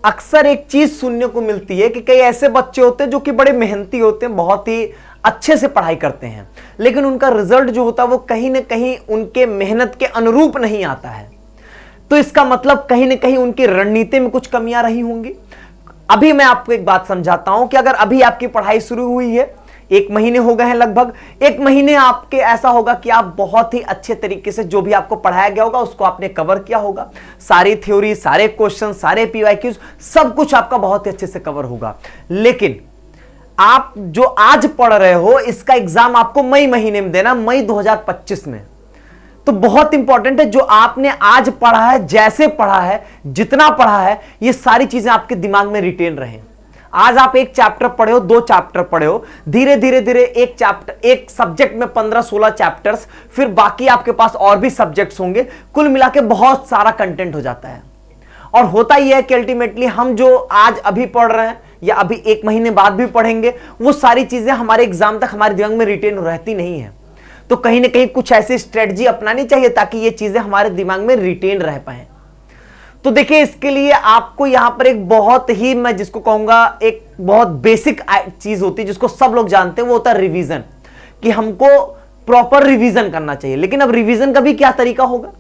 अक्सर एक चीज सुनने को मिलती है कि कई ऐसे बच्चे होते हैं जो कि बड़े मेहनती होते हैं, बहुत ही अच्छे से पढ़ाई करते हैं, लेकिन उनका रिजल्ट जो होता है वो कहीं ना कहीं उनके मेहनत के अनुरूप नहीं आता है। तो इसका मतलब कहीं ना कहीं उनकी रणनीति में कुछ कमियां रही होंगी। अभी मैं आपको एक बात समझाता हूं कि अगर अभी आपकी पढ़ाई शुरू हुई है, 1 महीने हो गए हैं, लगभग 1 महीने आपके ऐसा होगा कि आप बहुत ही अच्छे तरीके से जो भी आपको पढ़ाया गया होगा उसको आपने कवर किया होगा। सारी थ्योरी, सारे क्वेश्चन, सारे पीवाईक्यूज, सब कुछ आपका बहुत ही अच्छे से कवर होगा। लेकिन आप जो आज पढ़ रहे हो इसका एग्जाम आपको मई महीने में देना, मई 2025 में। तो बहुत इंपॉर्टेंट है जो आपने आज पढ़ा है, जैसे पढ़ा है, जितना पढ़ा है, ये सारी चीजें आपके दिमाग में रिटेन रहें। आज आप 1 चैप्टर पढ़े हो, 2 चैप्टर पढ़े हो, धीरे धीरे धीरे एक सब्जेक्ट में 15-16 चैप्टर्स, फिर बाकी आपके पास और भी सब्जेक्ट्स होंगे, कुल मिला के बहुत सारा कंटेंट हो जाता है। और होता यह है कि अल्टीमेटली हम जो आज अभी पढ़ रहे हैं या अभी 1 महीने बाद भी पढ़ेंगे, वो सारी चीजें हमारे एग्जाम तक हमारे दिमाग में रिटेन रहती नहीं है। तो कहीं ना कहीं कुछ ऐसी स्ट्रेटजी अपनानी चाहिए ताकि ये चीजें हमारे दिमाग में रिटेन रह पाए। तो देखिए, इसके लिए आपको यहां पर एक बहुत ही, मैं जिसको कहूंगा एक बहुत बेसिक चीज होती है जिसको सब लोग जानते हैं, वो होता है रिवीजन, कि हमको प्रॉपर रिवीजन करना चाहिए। लेकिन अब रिवीजन का भी क्या तरीका होगा?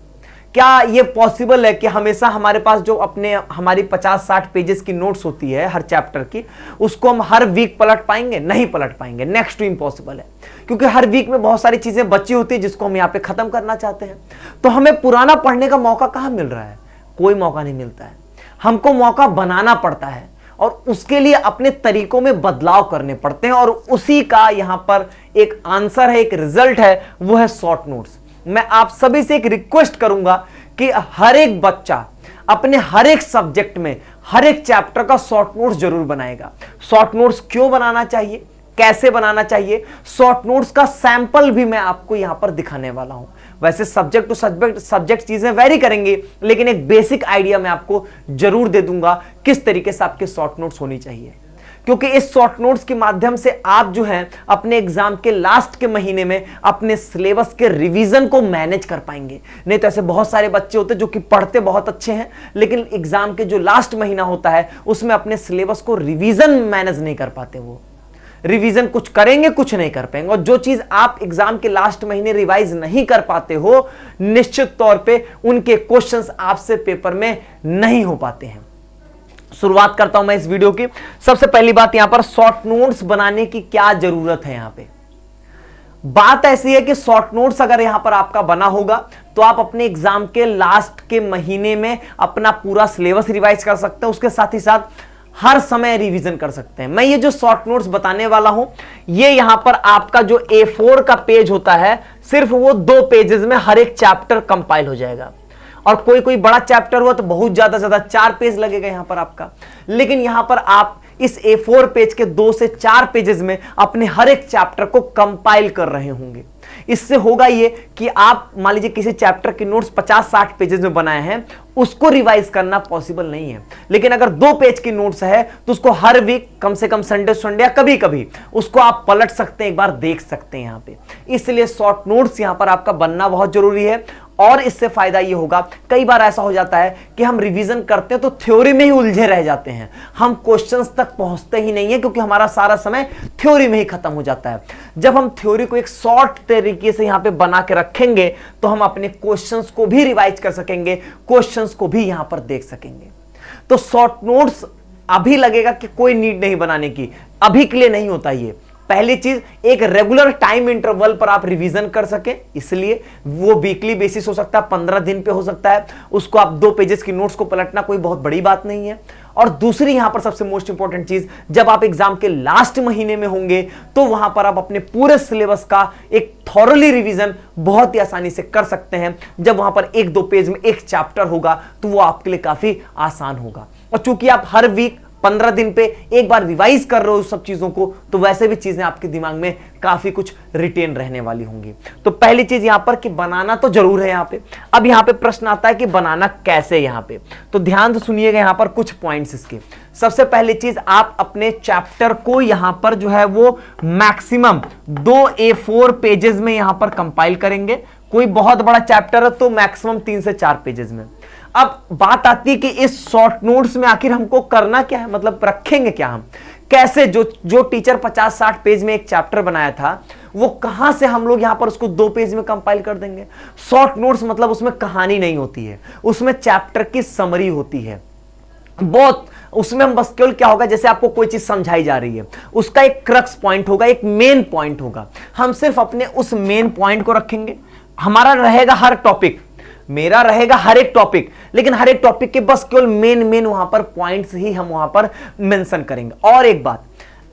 क्या ये पॉसिबल है कि हमेशा हमारे पास जो हमारी 50-60 पेजेस की नोट्स होती है हर चैप्टर की, उसको हम हर वीक पलट पाएंगे? नहीं पलट पाएंगे, नेक्स्ट टू इम्पॉसिबल है। क्योंकि हर वीक में बहुत सारी चीजें बची होती है जिसको हम यहाँ पे खत्म करना चाहते हैं। तो हमें पुराना पढ़ने का मौका कहां मिल रहा है? कोई मौका नहीं मिलता है। हमको मौका बनाना पड़ता है और उसके लिए अपने तरीकों में बदलाव करने पड़ते हैं, और उसी का यहां पर एक आंसर है, एक रिजल्ट है, वो है शॉर्ट नोट्स। मैं आप सभी से एक रिक्वेस्ट करूंगा कि हर एक बच्चा अपने हर एक सब्जेक्ट में हर एक चैप्टर का शॉर्ट नोट्स जरूर बनाएगा। शॉर्ट नोट्स क्यों बनाना चाहिए, कैसे बनाना चाहिए, शॉर्ट नोट्स का सैंपल भी मैं आपको यहां पर दिखाने वाला हूं। वैसे सब्जेक्ट टू सब्जेक्ट चीजें वेरी करेंगे, लेकिन एक बेसिक आइडिया मैं आपको जरूर दे दूंगा किस तरीके से आपके शॉर्ट नोट्स होनी चाहिए। क्योंकि इस शॉर्ट नोट्स के माध्यम से आप जो है अपने एग्जाम के लास्ट के महीने में अपने सिलेबस के रिवीजन को मैनेज कर पाएंगे। नहीं तो ऐसे बहुत सारे बच्चे होते हैं जो कि पढ़ते बहुत अच्छे हैं, लेकिन एग्जाम के जो लास्ट महीना होता है उसमें अपने सिलेबस को रिवीजन मैनेज नहीं कर पाते। वो रिवीजन कुछ करेंगे, कुछ नहीं कर पाएंगे। और जो चीज आप एग्जाम के लास्ट महीने रिवाइज नहीं कर पाते हो, निश्चित तौर पे उनके क्वेश्चंस आपसे पेपर में नहीं हो पाते हैं। शुरुआत करता हूं मैं इस वीडियो की। सबसे पहली बात, यहां पर शॉर्ट नोट्स बनाने की क्या जरूरत है। यहां पे बात ऐसी है कि शॉर्ट नोट्स अगर यहां पर आपका बना होगा तो आप अपने एग्जाम के लास्ट के महीने में अपना पूरा सिलेबस रिवाइज कर सकते हैं, उसके साथ ही साथ हर समय रिवीजन कर सकते हैं। मैं ये जो शॉर्ट नोट्स बताने वाला हूं, ये यहां पर आपका जो A4 का पेज होता है, सिर्फ वो 2 पेजेस में हर एक चैप्टर कंपाइल हो जाएगा। और कोई कोई बड़ा चैप्टर हुआ तो बहुत ज्यादा 4 पेज लगेगा यहां पर आपका। लेकिन यहां पर आप इस A4 पेज के 2 से 4 पेजेस में अपने हर एक चैप्टर को कंपाइल कर रहे होंगे। इससे होगा ये कि आप मान लीजिए किसी चैप्टर की नोट्स 50-60 पेजेस में बनाए हैं, उसको रिवाइज करना पॉसिबल नहीं है। लेकिन अगर 2 पेज की नोट्स है तो उसको हर वीक कम से कम संडे या कभी कभी उसको आप पलट सकते हैं, एक बार देख सकते हैं यहां पे। इसलिए शॉर्ट नोट्स यहां पर आपका बनना बहुत जरूरी है। और इससे फायदा ये होगा, कई बार ऐसा हो जाता है कि हम रिवीजन करते हैं तो थ्योरी में ही उलझे रह जाते हैं, हम क्वेश्चंस तक पहुंचते ही नहीं है, क्योंकि हमारा सारा समय थ्योरी में ही खत्म हो जाता है। जब हम थ्योरी को एक शॉर्ट तरीके से यहां पे बना के रखेंगे तो हम अपने क्वेश्चंस को भी रिवाइज कर सकेंगे, क्वेश्चंस को भी यहां पर देख सकेंगे। तो शॉर्ट नोट्स अभी लगेगा कि कोई नीड नहीं बनाने की, अभी के लिए नहीं होता ये। पहली चीज, एक रेगुलर टाइम इंटरवल पर आप रिवीजन कर सके, इसलिए वो वीकली बेसिस हो सकता है, 15 दिन पे हो सकता है, उसको आप 2 पेजेस की नोट्स को पलटना कोई बहुत बड़ी बात नहीं है। और दूसरी यहां पर सबसे मोस्ट इंपॉर्टेंट चीज, जब आप एग्जाम के लास्ट महीने में होंगे तो वहां पर आप अपने पूरे सिलेबस का एक थॉरली रिवीजन बहुत ही आसानी से कर सकते हैं। जब वहां पर 1-2 पेज में एक चैप्टर होगा तो वो आपके लिए काफी आसान होगा। और चूंकि आप हर वीक 15 दिन पे एक बार रिवाइज कर रहे हो सब चीजों को, तो वैसे भी चीजें आपके दिमाग में काफी कुछ रिटेन रहने वाली होंगी। तो पहली चीज यहां पर कि बनाना तो जरूर है यहां पे। अब यहां पे प्रश्न आता है कि बनाना कैसे यहां पे, तो ध्यान से सुनिएगा यहां पर कुछ पॉइंट्स इसके। सबसे पहली चीज, आप अपने चैप्टर को यहां पर जो है वो मैक्सिमम 2 A4 पेजेस में यहां पर कंपाइल करेंगे। कोई बहुत बड़ा चैप्टर है तो मैक्सिमम 3 से 4 पेजेस में। अब बात आती है कि इस शॉर्ट नोट्स में आखिर हमको करना क्या है, मतलब रखेंगे क्या हम, कैसे जो टीचर 50-60 पेज में एक चैप्टर बनाया था वो कहां से हम लोग यहां पर उसको 2 पेज में कंपाइल कर देंगे। शॉर्ट नोट्स मतलब उसमें कहानी नहीं होती है, उसमें चैप्टर की समरी होती है। बहुत उसमें हम बस केवल क्या होगा, जैसे आपको कोई चीज समझाई जा रही है, उसका एक क्रक्स पॉइंट होगा, एक मेन पॉइंट होगा, हम सिर्फ अपने उस मेन पॉइंट को रखेंगे। हमारा रहेगा हर टॉपिक, मेरा रहेगा हर एक टॉपिक, लेकिन हर एक टॉपिक के बस केवल मेन वहां पर पॉइंट्स ही हम वहां पर मेंशन करेंगे। और एक बात,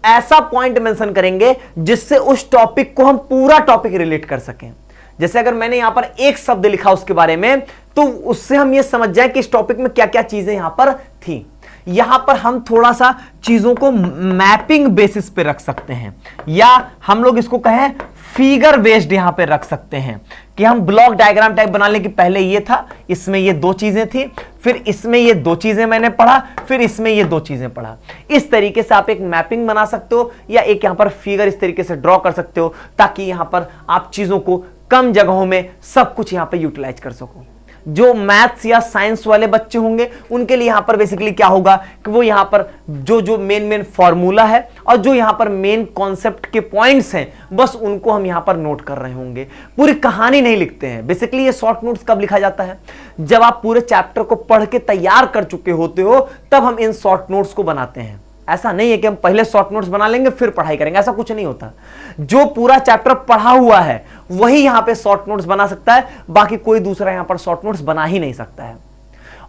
ऐसा पॉइंट मेंशन करेंगे जिससे उस टॉपिक को हम पूरा टॉपिक रिलेट कर सकें। जैसे अगर मैंने यहां पर एक शब्द लिखा उसके बारे में, तो उससे हम ये समझ जाए कि इस टॉपिक में क्या क्या चीजें यहां पर थी। यहां पर हम थोड़ा सा चीजों को मैपिंग बेसिस पे रख सकते हैं, या हम लोग इसको कहें फिगर बेस्ड यहां पे रख सकते हैं, कि हम ब्लॉक डायग्राम टाइप बना लें कि पहले ये था, इसमें ये 2 चीजें थी, फिर इसमें ये 2 चीजें मैंने पढ़ा, फिर इसमें ये 2 चीजें पढ़ा। इस तरीके से आप एक मैपिंग बना सकते हो, या एक यहां पर फिगर इस तरीके से ड्रॉ कर सकते हो, ताकि यहां पर आप चीजों को कम जगहों में सब कुछ यहां पर यूटिलाइज कर सको। जो मैथ्स या साइंस वाले बच्चे होंगे उनके लिए यहां पर बेसिकली क्या होगा कि वो यहां पर जो मेन फॉर्मूला है और जो यहां पर मेन कॉन्सेप्ट के पॉइंट्स हैं, बस उनको हम यहां पर नोट कर रहे होंगे। पूरी कहानी नहीं लिखते हैं। बेसिकली ये शॉर्ट नोट्स कब लिखा जाता है, जब आप पूरे चैप्टर को पढ़ के तैयार कर चुके होते हो, तब हम इन शॉर्ट नोट्स को बनाते हैं। ऐसा नहीं है कि हम पहले शॉर्ट नोट्स बना लेंगे फिर पढ़ाई करेंगे, ऐसा कुछ नहीं होता। जो पूरा चैप्टर पढ़ा हुआ है वही यहां पे शॉर्ट नोट्स बना सकता है, बाकी कोई दूसरा यहां पर शॉर्ट नोट्स बना ही नहीं सकता है।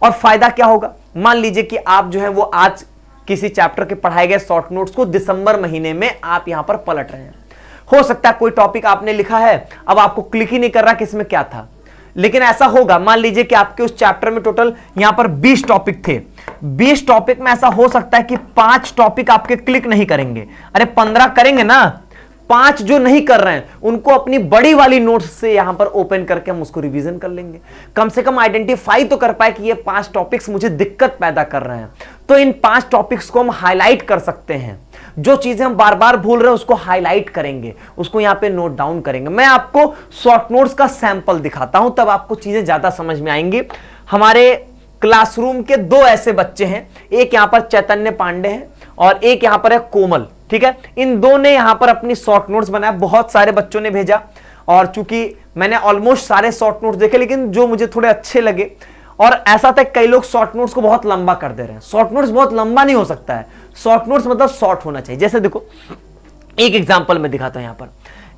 और फायदा क्या होगा, मान लीजिए कि आप जो है वो आज किसी चैप्टर के पढ़ाए गए शॉर्ट नोट्स को दिसंबर महीने में आप यहां पर पलट रहे हैं। हो सकता है कोई टॉपिक आपने लिखा है, अब आपको क्लिक ही नहीं कर रहा कि इसमें क्या था, लेकिन ऐसा होगा, मान लीजिए कि आपके उस चैप्टर में टोटल यहां पर 20 टॉपिक थे, 20 टॉपिक में ऐसा हो सकता है कि 5 टॉपिक आपके क्लिक नहीं करेंगे, अरे 15 करेंगे ना, 5 जो नहीं कर रहे हैं उनको अपनी बड़ी वाली नोट्स से यहां पर ओपन करके हम उसको रिवीजन कर लेंगे। कम से कम आइडेंटिफाई तो कर पाए कि ये 5 टॉपिक्स मुझे दिक्कत पैदा कर रहे हैं, तो इन 5 टॉपिक्स को हम हाईलाइट कर सकते हैं। जो चीजें हम बार बार भूल रहे हैं उसको हाईलाइट करेंगे, उसको यहां पे नोट डाउन करेंगे। मैं आपको शॉर्ट नोट्स का सैंपल दिखाता हूं, तब आपको चीजें ज्यादा समझ में आएंगी। हमारे क्लासरूम के 2 ऐसे बच्चे हैं, एक यहां पर चैतन्य पांडे हैं और एक यहां पर है कोमल, ठीक है। इन 2 ने यहां पर अपनी शॉर्ट नोट्स बनाया, बहुत सारे बच्चों ने भेजा, और चूंकि मैंने ऑलमोस्ट सारे शॉर्ट नोट्स देखे, लेकिन जो मुझे थोड़े अच्छे लगे, और ऐसा था कई लोग शॉर्ट नोट्स को बहुत लंबा कर दे रहे हैं। शॉर्ट नोट्स बहुत लंबा नहीं हो सकता है, शॉर्ट नोट्स मतलब शॉर्ट होना चाहिए। जैसे देखो एक एग्जांपल मैं दिखाता हूं यहां पर,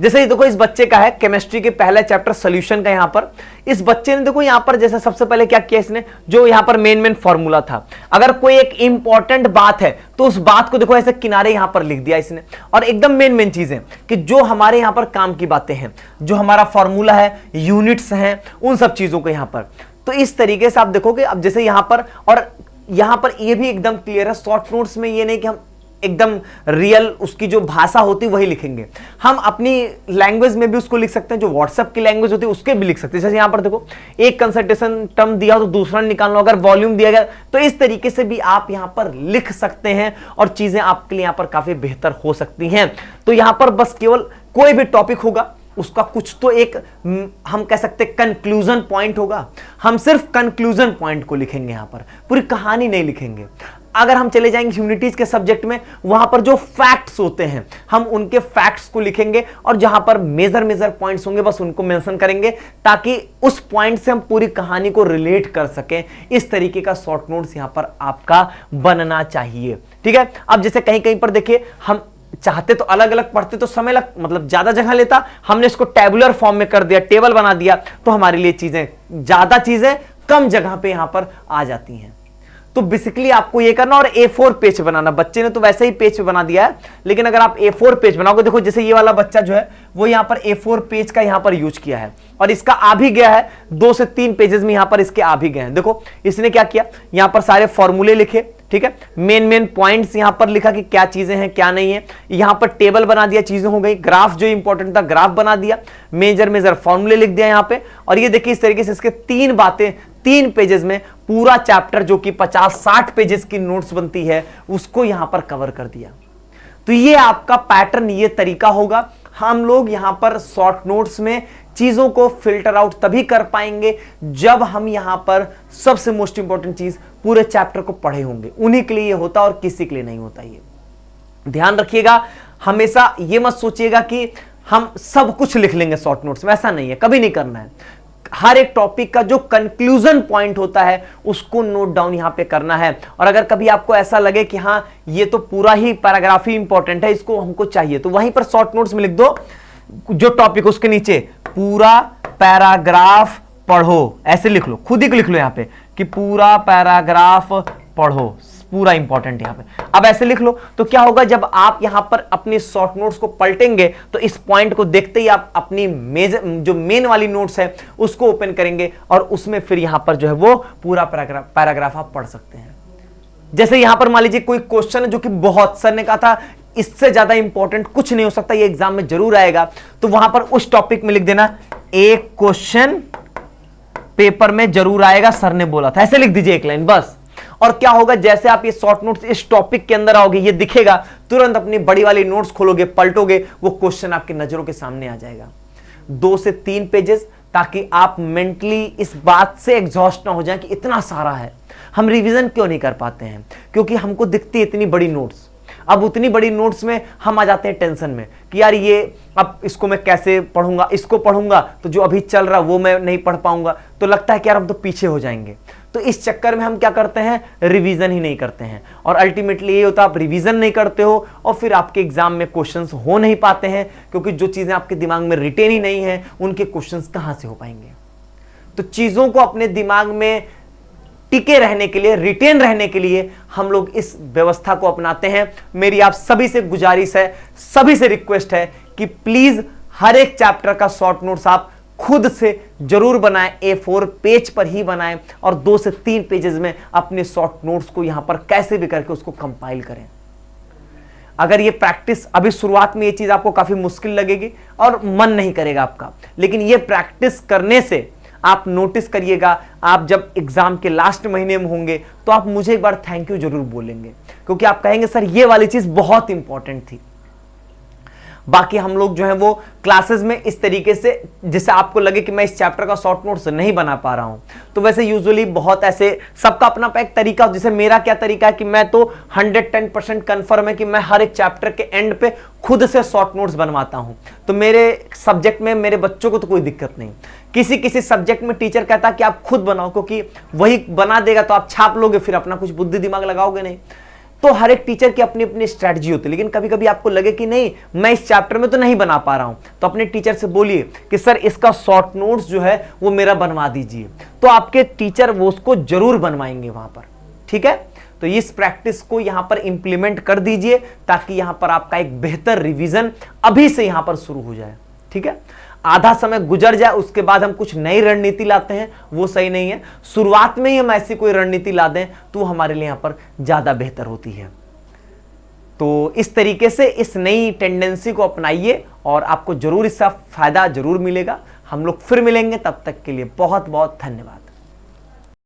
जैसे देखो इस बच्चे का है केमिस्ट्री के पहला चैप्टर सॉल्यूशन का। यहां पर इस बच्चे ने देखो यहां पर जैसे सबसे पहले क्या किया इसने, जो यहां पर मेन फॉर्मूला था, अगर कोई एक इंपॉर्टेंट बात है तो उस बात को देखो ऐसे किनारे यहां पर लिख दिया इसने, और एकदम मेन चीजें कि जो हमारे यहां पर काम की बातें हैं, जो हमारा फॉर्मूला है, यूनिट्स हैं, उन सब चीजों को यहां पर। तो इस तरीके से आप देखोगे, अब जैसे यहां पर, और यहां पर ये भी एकदम क्लियर है, शॉर्ट नोट्स में ये नहीं कि हम एकदम रियल उसकी जो भाषा होती है वही लिखेंगे, हम अपनी लैंग्वेज में भी उसको लिख सकते हैं, जो व्हाट्सएप की लैंग्वेज होती है उसके भी लिख सकते हैं। जैसे यहां पर देखो एक कंसंट्रेशन टर्म दिया तो दूसरा निकाल लो, अगर वॉल्यूम दिया गया तो इस तरीके से भी आप यहां पर लिख सकते हैं, और चीजें आपके लिए यहां पर काफी बेहतर हो सकती हैं। तो यहां पर बस केवल कोई भी टॉपिक होगा उसका कुछ तो एक हम कह सकते कंक्लूजन पॉइंट होगा, हम सिर्फ कंक्लूजन पॉइंट को लिखेंगे, यहां पर पूरी कहानी नहीं लिखेंगे। अगर हम चले जाएंगे ह्यूमैनिटीज के सब्जेक्ट में, वहां पर जो फैक्ट्स होते हैं हम उनके फैक्ट्स को लिखेंगे, और जहां पर मेजर पॉइंट्स होंगे बस उनको मेंशन करेंगे, ताकि उस पॉइंट से हम पूरी कहानी को रिलेट कर सकें। इस तरीके का शॉर्ट नोट्स यहां पर आपका बनना चाहिए, ठीक है। अब जैसे कहीं कहीं पर देखिए, हम चाहते तो अलग अलग पढ़ते तो समय लग मतलब ज्यादा जगह लेता, हमने इसको टेबुलर फॉर्म में कर दिया, टेबल बना दिया, तो हमारे लिए ज्यादा चीजें कम जगह पे यहां पर आ जाती हैं। तो बेसिकली आपको ये करना, और A4 पेज बनाना। बच्चे ने तो वैसे ही पेज पे बना दिया है, लेकिन अगर आप A4 पेज बनाओगे, देखो जैसे ये वाला बच्चा जो है वो यहां पर A4 पेज का यहां पर यूज किया है, और इसका आ भी गया है, 2 से 3 पेजेस में यहां पर इसके आ भी गए हैं। देखो इसने क्या किया, यहां पर सारे फॉर्मूले लिखे, ठीक है, मेन पॉइंट्स यहां पर लिखा कि क्या चीजें हैं क्या नहीं है, यहां पर टेबल बना दिया, चीजें हो गई, ग्राफ जो इंपॉर्टेंट था ग्राफ बना दिया, मेजर फॉर्मूले लिख दिया यहां पे, और ये देखिए इस तरीके से इसके 3 बातें 3 पेजेस में पूरा चैप्टर जो कि 50-60 पेजेस की नोट्स बनती है उसको यहां पर कवर कर दिया। तो ये आपका पैटर्न, ये तरीका होगा। हम लोग यहां पर शॉर्ट नोट्स में चीजों को फिल्टर आउट तभी कर पाएंगे जब हम यहां पर सबसे मोस्ट इंपॉर्टेंट चीज पूरे चैप्टर को पढ़े होंगे। उन्हीं के लिए ये होता और किसी के लिए नहीं होता। ये ध्यान रखिएगा, हमेशा ये मत सोचिएगा कि हम सब कुछ लिख लेंगे शॉर्ट नोट्स में, ऐसा नहीं है, कभी नहीं करना है। हर एक टॉपिक का जो कंक्लूजन पॉइंट होता है उसको नोट डाउन यहां पे करना है। और अगर कभी आपको ऐसा लगे कि हाँ ये तो पूरा ही पैराग्राफ ही इंपॉर्टेंट है, इसको हमको चाहिए, तो वहीं पर शॉर्ट नोट्स में लिख दो जो टॉपिक, उसके नीचे पूरा पैराग्राफ पढ़ो, ऐसे लिख लो, खुद ही लिख लो यहां पे कि पूरा पैराग्राफ पढ़ो, पूरा इंपॉर्टेंट यहां पे। अब ऐसे लिख लो तो क्या होगा, जब आप यहां पर अपनी शॉर्ट नोट्स को पलटेंगे तो इस पॉइंट को देखते ही आप अपनी जो मेन वाली नोट्स है उसको ओपन करेंगे और उसमें फिर यहां पर जो है वो पूरा पैराग्राफ आप पढ़ सकते हैं। जैसे यहां पर मान लीजिए कोई क्वेश्चन है जो कि बहुत, सर ने कहा था इससे ज्यादा इंपॉर्टेंट कुछ नहीं हो सकता, ये एग्जाम में जरूर आएगा, तो वहां पर उस टॉपिक में लिख देना एक क्वेश्चन पेपर में जरूर आएगा, सर ने बोला था, ऐसे लिख दीजिए एक लाइन बस। और क्या होगा, जैसे आप ये शॉर्ट नोट्स इस टॉपिक के अंदर आओगे, ये दिखेगा, तुरंत अपनी बड़ी वाली नोट्स खोलोगे, पलटोगे, वो क्वेश्चन आपकी नजरों के सामने आ जाएगा। 2 से 3 पेजेस, ताकि आप मेंटली इस बात से एग्जॉस्ट ना हो जाए कि इतना सारा है। हम रिवीजन क्यों नहीं कर पाते हैं? क्योंकि हमको दिखती है इतनी बड़ी नोट्स। अब उतनी बड़ी नोट्स में हम आ जाते हैं टेंशन में कि यार ये अब इसको मैं कैसे पढ़ूंगा, इसको पढ़ूंगा तो जो अभी चल रहा वो मैं नहीं पढ़ पाऊंगा, तो लगता है कि यार हम तो पीछे हो जाएंगे। तो इस चक्कर में हम क्या करते हैं, रिवीजन ही नहीं करते हैं, और अल्टीमेटली ये होता है आप रिवीजन नहीं करते हो और फिर आपके एग्जाम में क्वेश्चंस हो नहीं पाते हैं, क्योंकि जो चीजें आपके दिमाग में रिटेन ही नहीं है उनके क्वेश्चंस कहां से हो पाएंगे। तो चीजों को अपने दिमाग में टिके रहने के लिए, रिटेन रहने के लिए हम लोग इस व्यवस्था को अपनाते हैं। मेरी आप सभी से गुजारिश है, सभी से रिक्वेस्ट है कि प्लीज हर एक चैप्टर का शॉर्ट नोट्स आप खुद से जरूर बनाएं, A4 पेज पर ही बनाएं, और 2 से 3 पेजेस में अपने शॉर्ट नोट्स को यहां पर कैसे भी करके उसको कंपाइल करें। अगर ये प्रैक्टिस, अभी शुरुआत में ये चीज आपको काफी मुश्किल लगेगी और मन नहीं करेगा आपका, लेकिन ये प्रैक्टिस करने से आप नोटिस करिएगा, आप जब एग्जाम के लास्ट महीने में होंगे तो आप मुझे एक बार थैंक यू जरूर बोलेंगे, क्योंकि आप कहेंगे सर ये वाली चीज बहुत इंपॉर्टेंट थी। बाकी हम लोग जो है वो क्लासेस में इस तरीके से, जैसे आपको लगे कि मैं इस चैप्टर का शॉर्ट नोट्स नहीं बना पा रहा हूं, तो वैसे यूजुअली बहुत ऐसे सबका अपना एक तरीका, जैसे मेरा क्या तरीका है कि मैं तो 110% कंफर्म है कि मैं हर एक चैप्टर के एंड पे खुद से शॉर्ट नोट्स बनवाता हूं। तो मेरे सब्जेक्ट में मेरे बच्चों को तो कोई दिक्कत नहीं, किसी किसी सब्जेक्ट में टीचर कहता है कि आप खुद बनाओ, क्योंकि वही बना देगा तो आप छाप लोगे, फिर अपना कुछ बुद्धि दिमाग लगाओगे नहीं। तो हर एक टीचर की अपनी अपनी स्ट्रैटेजी होती है, लेकिन कभी कभी आपको लगे कि नहीं मैं इस चैप्टर में तो नहीं बना पा रहा हूं, तो अपने टीचर से बोलिए कि सर इसका शॉर्ट नोट्स जो है वो मेरा बनवा दीजिए, तो आपके टीचर वो उसको जरूर बनवाएंगे वहां पर। ठीक है, तो इस प्रैक्टिस को यहां पर इंप्लीमेंट कर दीजिए ताकि यहां पर आपका एक बेहतर रिवीजन अभी से यहां पर शुरू हो जाए। ठीक है, आधा समय गुजर जाए उसके बाद हम कुछ नई रणनीति लाते हैं, वो सही नहीं है। शुरुआत में ही हम ऐसी कोई रणनीति ला दें तो हमारे लिए यहां पर ज्यादा बेहतर होती है। तो इस तरीके से इस नई टेंडेंसी को अपनाइए और आपको जरूर इसका फायदा जरूर मिलेगा। हम लोग फिर मिलेंगे, तब तक के लिए बहुत बहुत धन्यवाद।